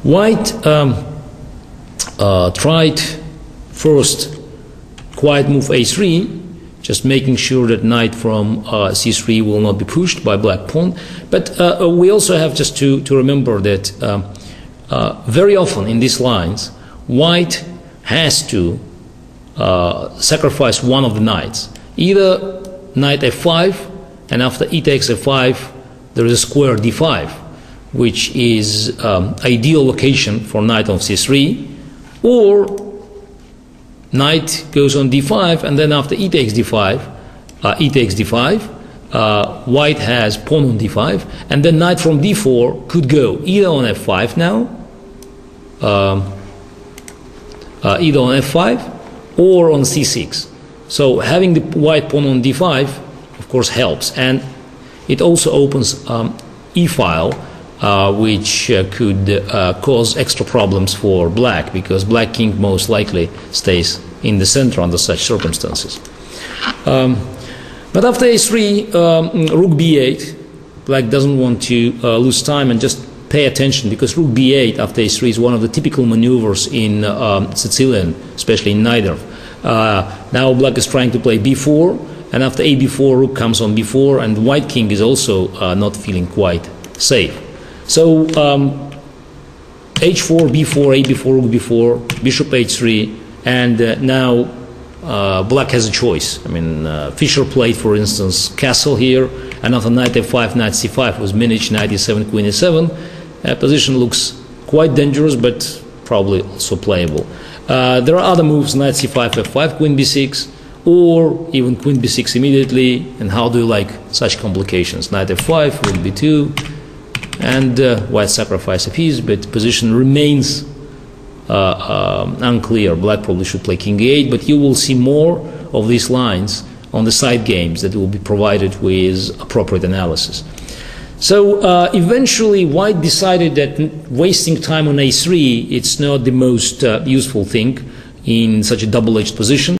White tried first quiet move a3, just making sure that knight from c3 will not be pushed by black pawn. But we also have just to remember that very often in these lines, white has to sacrifice one of the knights. Either knight f5, and after e takes f5, there is a square d5, which is ideal location for knight on c3, or knight goes on d5, and then after e takes d5, white has pawn on d5, and then knight from d4 could go either on f5 now, either on f5 or on c6. So having the white pawn on d5, of course, helps, and it also opens e-file, which could cause extra problems for black, because black king most likely stays in the center under such circumstances. But after a3, rook b8, black doesn't want to lose time and just pay attention, because rook b8 after a3 is one of the typical maneuvers in Sicilian, especially in Najdorf. Now black is trying to play b4, and after a b4, rook comes on b4, and the white king is also not feeling quite safe. So h4, b4, a b4, rook b4, bishop h3, and now black has a choice. I mean, Fischer played, for instance, castle here, and after knight f5, knight c5 was managed, knight e7, queen e7. Position looks quite dangerous, but probably also playable. There are other moves, knight c5, f5, queen b6, or even queen b6 immediately. And how do you like such complications? Knight f5, rook b2, and white sacrifice a piece, but position remains unclear. Black probably should play king e8, but you will see more of these lines on the side games that will be provided with appropriate analysis. So eventually white decided that wasting time on a3, it's not the most useful thing in such a double-edged position.